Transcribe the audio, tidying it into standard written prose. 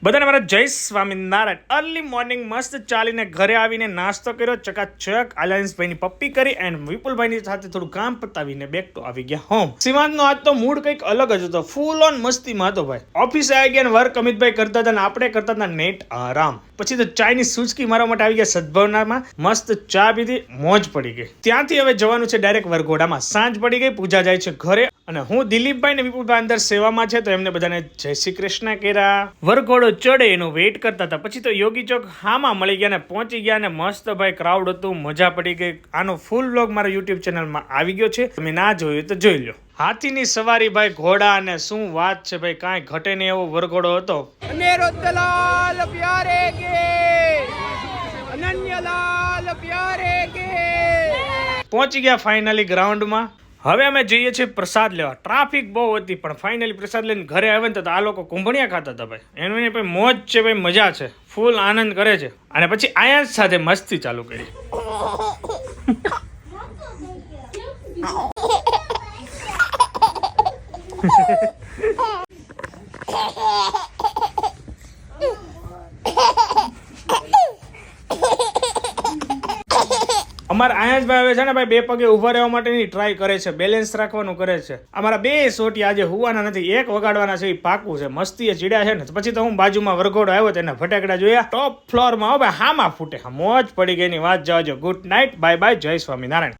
બધાને મારા જય સ્વામિનારાયણ. અર્લી મોર્નિંગ મસ્ત ચાલીને ઘરે આવીને નાસ્તો કર્યો, ચકાચક આલાયન્સભાઈની પપ્પી કરી એન્ડ વિપુલભાઈની સાથે થોડું કામ પતાવીને બેક ટુ આવી ગયા હોમ. શિવાંતનો આજ તો મૂડ કંઈક અલગ જ હતો, ફૂલ ઓન મસ્તીમાં હતો ભાઈ. ઓફિસે આવી ગયા, વર્ક અમિતભાઈ કરતા હતા ને આપણે કરતા હતા નેટ આરામ. પછી તો ચાઇનીઝ સુચકી મારવા માટે આવી ગયા સદભાવનામાં, મસ્ત ચા પીધી, મોજ પડી ગઈ. ત્યાંથી હવે જવાનું છે ડાયરેક્ટ વરઘોડામાં. સાંજ પડી ગઈ, પૂજા જાય છે ઘરે અને હું દિલીપભાઈ ને વિપુલભાઈ અંદર સેવામાં છે તો એમને બધાને જય શ્રી કૃષ્ણ કર્યા. વરઘોડો ચડે એનો વેઇટ કરતા હતા. પછી તો યોગી ચોક હામાં મળી ગયા ને પહોંચી ગયા ને મસ્ત ભાઈ ક્રાઉડ હતું, મજા પડી ગઈ. આનો ફૂલ વ્લોગ મારા યુટ્યુબ ચેનલમાં આવી ગયો છે, તમે ના જોયું તો જોઈ લો. હાથીની સવારી ભાઈ, ઘોડા અને શું વાત છે ભાઈ, કાંઈ ઘટે નહીં એવો વરઘોડો હતો. અનેરોદલાલ પ્યારે કે અનન્યલાલ પ્યારે કે પહોંચી ગયા ફાઇનલી ગ્રાઉન્ડમાં. હવે અમે જઈએ છીએ પ્રસાદ લેવા. ટ્રાફિક બહુ હતી પણ ફાઇનલી પ્રસાદ લઈને ઘરે આવે ને તો આ લોકો કુંભણિયા ખાતા હતા ભાઈ. એનું ભાઈ મોજ છે ભાઈ, મજા છે, ફૂલ આનંદ કરે છે. અને પછી આયા સાથે મસ્તી ચાલુ કરી. અમારા આયાસભાઈ હવે છે ને ભાઈ બે પગે ઉભા રહેવા માટેની ટ્રાય કરે છે, બેલેન્સ રાખવાનું કરે છે. અમારા બે સોટી આજે હુવાના નથી, એક વગાડવાના છે, એ પાકું છે. મસ્તી ચીડ્યા છે ને. પછી તો હું બાજુમાં વરઘોડો આવ્યો તો એના ફટાકડા જોયા ટોપ ફ્લોરમાં. હવે હામાં ફૂટે, મોજ પડી ગઈ ની વાત જવાજો. ગુડ નાઇટ, બાય બાય, જય સ્વામિનારાયણ.